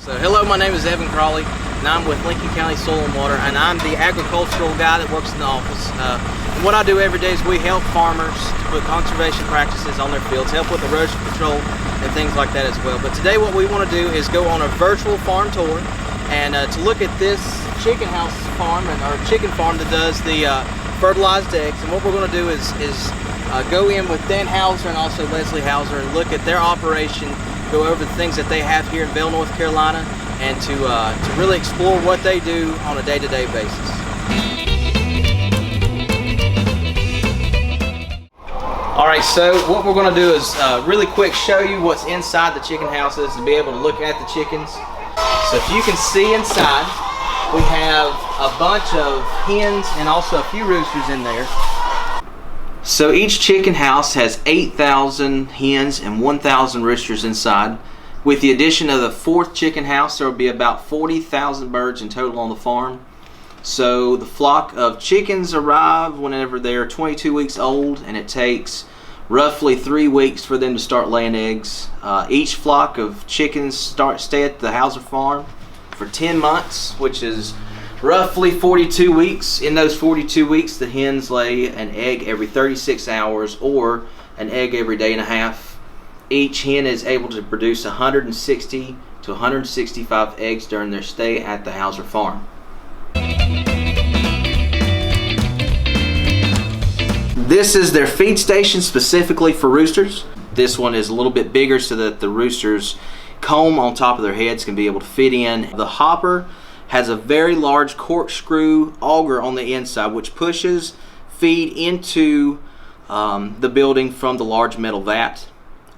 So hello, my name is Evan Crawley, and I'm with Lincoln County Soil and Water, and I'm the agricultural guy that works in the office. And what I do every day is we help farmers to put conservation practices on their fields, help with erosion control and things like that as well. But today what we want to do is go on a virtual farm tour and to look at this chicken house farm, or chicken farm that does the fertilized eggs. And what we're going to do is go in with Dan Hauser and also Leslie Hauser and look at their operation, go over the things that they have here in Bell, North Carolina, and to really explore what they do on a day-to-day basis. Alright, so what we're going to do is really quick show you what's inside the chicken houses and be able to look at the chickens. So if you can see inside, we have a bunch of hens and also a few roosters in there. So each chicken house has 8,000 hens and 1,000 roosters inside. With the addition of the fourth chicken house, there will be about 40,000 birds in total on the farm. So the flock of chickens arrive whenever they're 22 weeks old, and it takes roughly 3 weeks for them to start laying eggs. Each flock of chickens stay at the Hauser farm for 10 months, which is roughly 42 weeks. In those 42 weeks, the hens lay an egg every 36 hours or an egg every day and a half. Each hen is able to produce 160 to 165 eggs during their stay at the Hauser farm. This is their feed station specifically for roosters. This one is a little bit bigger so that the roosters' comb on top of their heads can be able to fit in. The hopper has a very large corkscrew auger on the inside which pushes feed into the building from the large metal vat.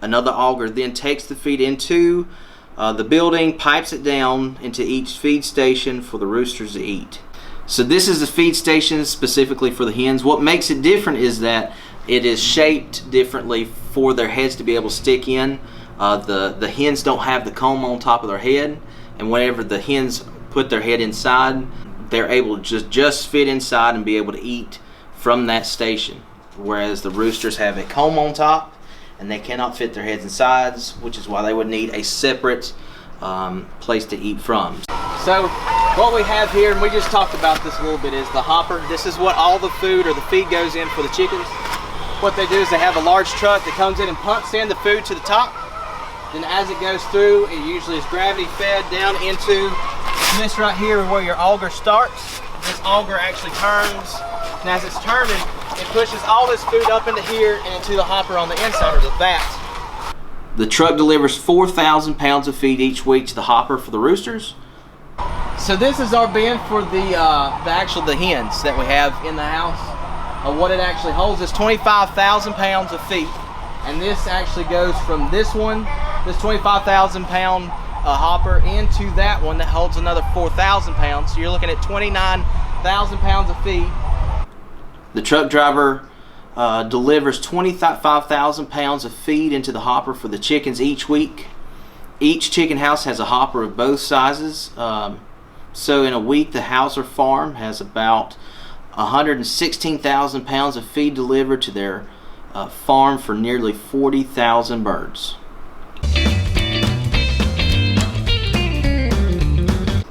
Another auger then takes the feed into the building, pipes it down into each feed station for the roosters to eat. So this is the feed station specifically for the hens. What makes it different is that it is shaped differently for their heads to be able to stick in. The hens don't have the comb on top of their head, and whenever the hens put their head inside, they're able to just fit inside and be able to eat from that station. Whereas the roosters have a comb on top and they cannot fit their heads inside, which is why they would need a separate place to eat from. So what we have here, and we just talked about this a little bit, is the hopper. This is what all the food or the feed goes in for the chickens. What they do is they have a large truck that comes in and pumps in the food to the top. Then as it goes through, it usually is gravity fed down into this right here where your auger starts. This auger actually turns, and as it's turning, it pushes all this food up into here and into the hopper on the inside of the vat. The truck delivers 4,000 pounds of feed each week to the hopper for the roosters. So this is our bin for the hens that we have in the house. What it actually holds is 25,000 pounds of feed, and this actually goes from this 25,000 pound hopper into that one that holds another 4,000 pounds. So you're looking at 29,000 pounds of feed. The truck driver delivers 25,000 pounds of feed into the hopper for the chickens each week. Each chicken house has a hopper of both sizes. So in a week, the Hauser farm has about 116,000 pounds of feed delivered to their farm for nearly 40,000 birds.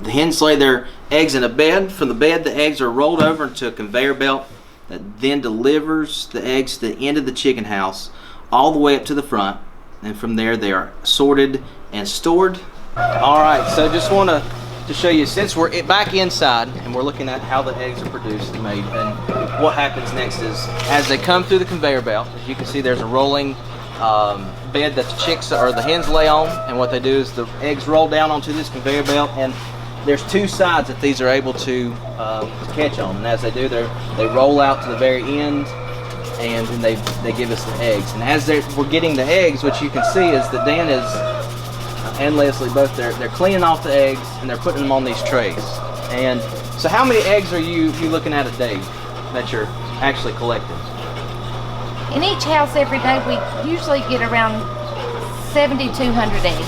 The hens lay their eggs in a bed. From the bed, the eggs are rolled over into a conveyor belt that then delivers the eggs to the end of the chicken house all the way up to the front, and from there they are sorted and stored. Alright, so just want to show you, since we're back inside and we're looking at how the eggs are produced and made, and what happens next is as they come through the conveyor belt, as you can see, there's a rolling bed that the hens lay on, and what they do is the eggs roll down onto this conveyor belt, and there's two sides that these are able to catch on, and as they do, they roll out to the very end, and then they give us the eggs. And as we're getting the eggs, what you can see is that Dan and Leslie both, they're cleaning off the eggs and they're putting them on these trays. And so how many eggs are you looking at a day that you're actually collecting? In each house every day we usually get around 7,200 eggs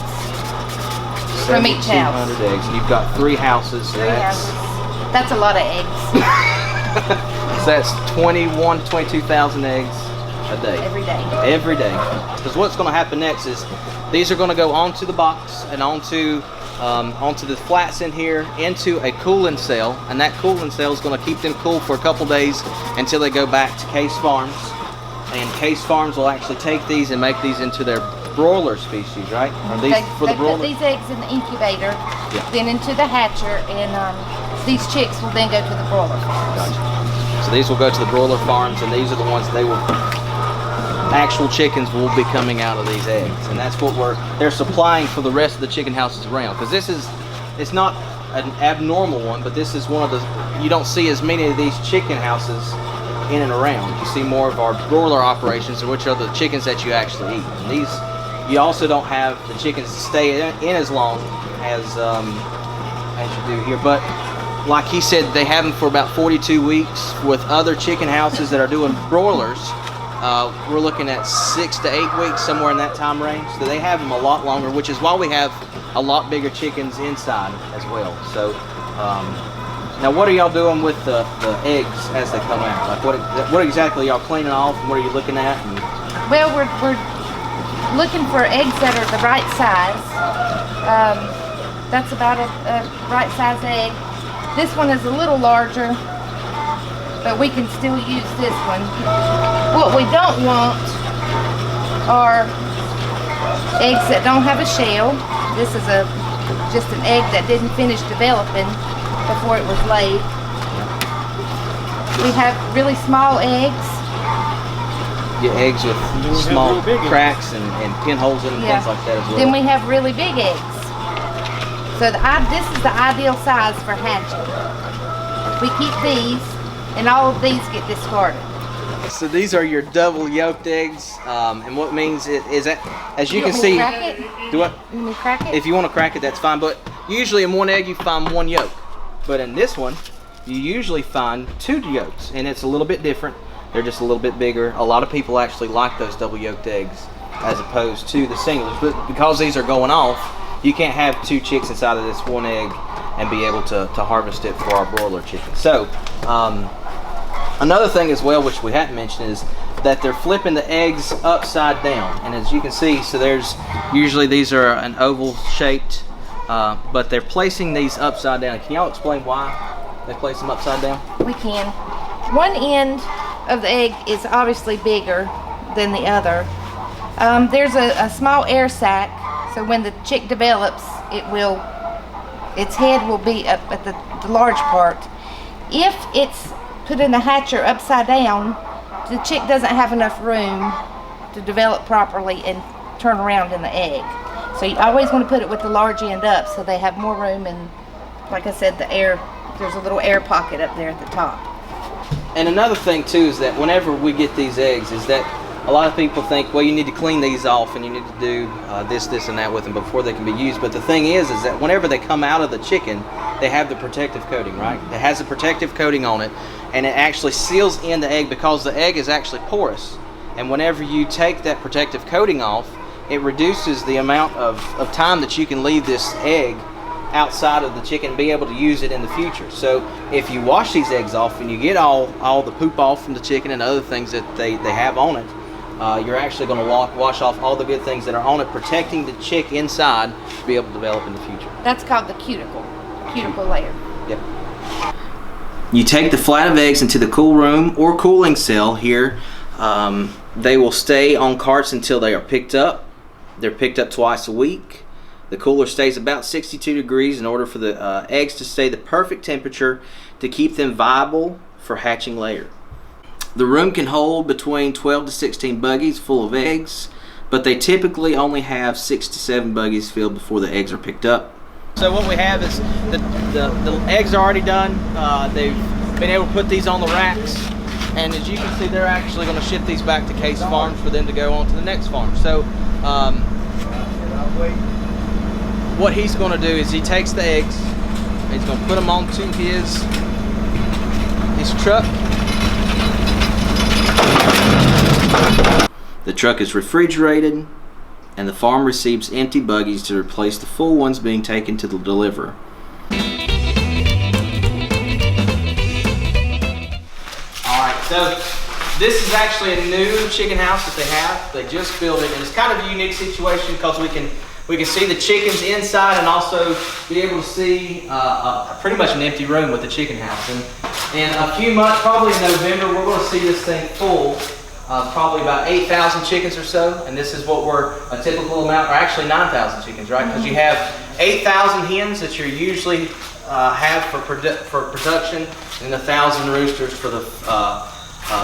from each house. 7,200 eggs. And you've got 3 houses. That's a lot of eggs. So that's 21 to 22,000 eggs A day. Every day. Every day. Because what's going to happen next is these are going to go onto the box and onto the flats in here, into a cooling cell, and that cooling cell is going to keep them cool for a couple days until they go back to Case Farms. And Case Farms will actually take these and make these into their broiler species, right? Are these for the broiler? Put these eggs in the incubator, then into the hatcher, and these chicks will then go to the broiler farms. Gotcha. So these will go to the broiler farms, and these are the ones actual chickens will be coming out of these eggs, and that's what they're supplying for the rest of the chicken houses around. Because it's not an abnormal one, but this is one of the, you don't see as many of these chicken houses in and around. You see more of our broiler operations, which are the chickens that you actually eat. And these, you also don't have the chickens stay in as long as you do here. But like he said, they have them for about 42 weeks. With other chicken houses that are doing broilers, we're looking at 6 to 8 weeks, somewhere in that time range. So they have them a lot longer, which is why we have a lot bigger chickens inside as well. So now what are y'all doing with the eggs as they come out? Like what exactly y'all cleaning off, and what are you looking at? Well, we're looking for eggs that are the right size. That's about a right size egg. This one is a little larger, but we can still use this one. What we don't want are eggs that don't have a shell. This is just an egg that didn't finish developing before it was laid. We have really small eggs. Yeah, eggs with small cracks and pinholes in them, things like that as well. Then we have really big eggs. So this is the ideal size for hatching. We keep these, and all of these get discarded. So these are your double yolked eggs, and what it means is that, as you can see, crack it? Do what? You want me to crack it? If you want to crack it, that's fine. But usually in one egg you find one yolk, but in this one you usually find 2 yolks, and it's a little bit different. They're just a little bit bigger. A lot of people actually like those double yolked eggs as opposed to the singles, but because these are going off, you can't have 2 chicks inside of this one egg and be able to harvest it for our broiler chicken. So another thing as well, which we hadn't mentioned, is that they're flipping the eggs upside down. And as you can see, so there's usually these are an oval shaped, but they're placing these upside down. Can y'all explain why they place them upside down? We can. One end of the egg is obviously bigger than the other. There's a small air sac, so when the chick develops, its head will be up at the large part. If it's put in the hatcher upside down, the chick doesn't have enough room to develop properly and turn around in the egg. So you always want to put it with the large end up so they have more room, and like I said, there's a little air pocket up there at the top. And another thing too is that whenever we get these eggs, is that a lot of people think, well, you need to clean these off and you need to do this, and that with them before they can be used. But the thing is that whenever they come out of the chicken, they have the protective coating, right? It has a protective coating on it, and it actually seals in the egg because the egg is actually porous. And whenever you take that protective coating off, it reduces the amount of time that you can leave this egg outside of the chicken and be able to use it in the future. So if you wash these eggs off and you get all the poop off from the chicken and other things that they have on it, you're actually going to wash off all the good things that are on it, protecting the chick inside to be able to develop in the future. That's called the cuticle layer. Yep. You take the flat of eggs into the cool room or cooling cell here. They will stay on carts until they are picked up. They're picked up twice a week. The cooler stays about 62 degrees in order for the eggs to stay the perfect temperature to keep them viable for hatching later. The room can hold between 12 to 16 buggies full of eggs, but they typically only have 6 to 7 buggies filled before the eggs are picked up. So what we have is the eggs are already done. They've been able to put these on the racks, and as you can see, they're actually going to ship these back to Case Farms for them to go on to the next farm. So what he's going to do is he takes the eggs, he's going to put them onto his truck. The truck is refrigerated, and the farm receives empty buggies to replace the full ones being taken to the deliverer. Alright, so This is actually a new chicken house that they have. They just built it, and it's kind of a unique situation because we can see the chickens inside and also be able to see pretty much an empty room with the chicken house. And in a few months, probably in November, we're going to see this thing full. Probably about 8,000 chickens or so, and this is what we're a typical amount, or actually 9,000 chickens, right? Because you have 8,000 hens that you usually have for production, and 1,000 roosters for the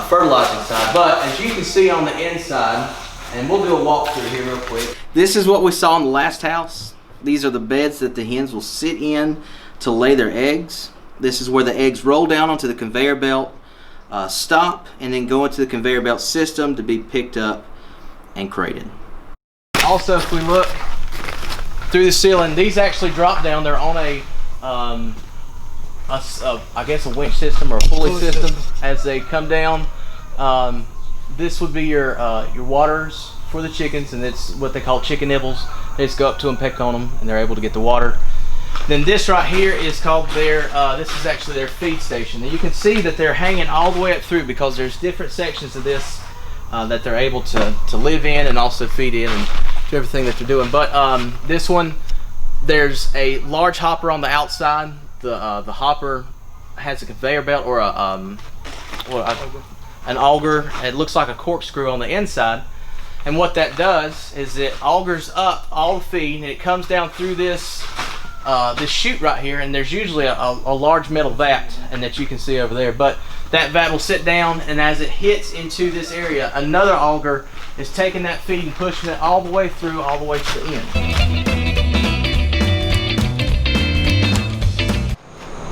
fertilizing side. But as you can see on the inside, and we'll do a walkthrough here real quick. This is what we saw in the last house. These are the beds that the hens will sit in to lay their eggs. This is where the eggs roll down onto the conveyor belt, stop, and then go into the conveyor belt system to be picked up and crated. Also, if we look through the ceiling, these actually drop down. They're on I guess a winch system or a pulley system as they come down. This would be your waters for the chickens, and it's what they call chicken nibbles. They just go up to them, peck on them, and they're able to get the water. Then this right here is called their, this is actually their feed station. And you can see that they're hanging all the way up through because there's different sections of this that they're able to live in and also feed in and do everything that they're doing. But this one, there's a large hopper on the outside. The hopper has a conveyor belt or an auger. It looks like a corkscrew on the inside. And what that does is it augers up all the feed, and it comes down through this chute right here, and there's usually a large metal vat, and that you can see over there. But that vat will sit down, and as it hits into this area, another auger is taking that feed and pushing it all the way through, all the way to the end.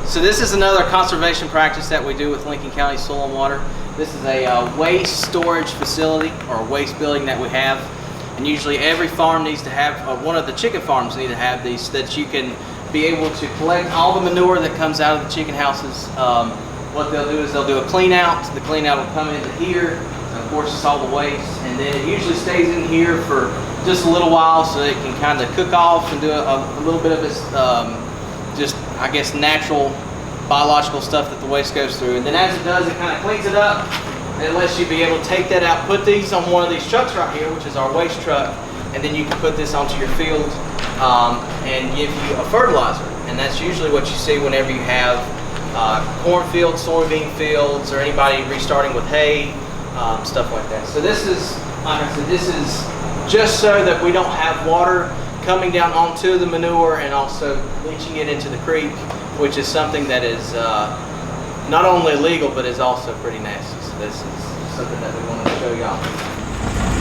So this is another conservation practice that we do with Lincoln County Soil and Water. This is a waste storage facility or a waste building that we have. And usually every farm needs to have, one of the chicken farms need to have these so that you can be able to collect all the manure that comes out of the chicken houses. What they'll do is they'll do a clean out. The clean out will come into here. And of course, it's all the waste. And then it usually stays in here for just a little while so it can kind of cook off and do a little bit of this, just, I guess, natural biological stuff that the waste goes through. And then as it does, it kind of cleans it up. And it lets you be able to take that out, put these on one of these trucks right here, which is our waste truck, and then you can put this onto your field and give you a fertilizer. And that's usually what you see whenever you have cornfields, soybean fields, or anybody restarting with hay, stuff like that. So this is, like I said, this is just so that we don't have water coming down onto the manure and also leaching it into the creek, which is something that is not only illegal, but is also pretty nasty. So this is something that we wanted to show y'all.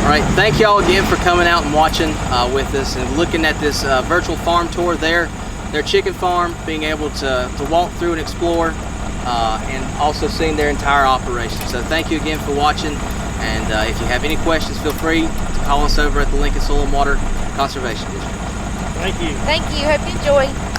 All right, thank y'all again for coming out and watching with us and looking at this virtual farm tour their chicken farm, being able to walk through and explore, and also seeing their entire operation. So thank you again for watching, and if you have any questions, feel free to call us over at the Lincoln Soil and Water Conservation District. Thank you. Thank you. Hope you enjoy.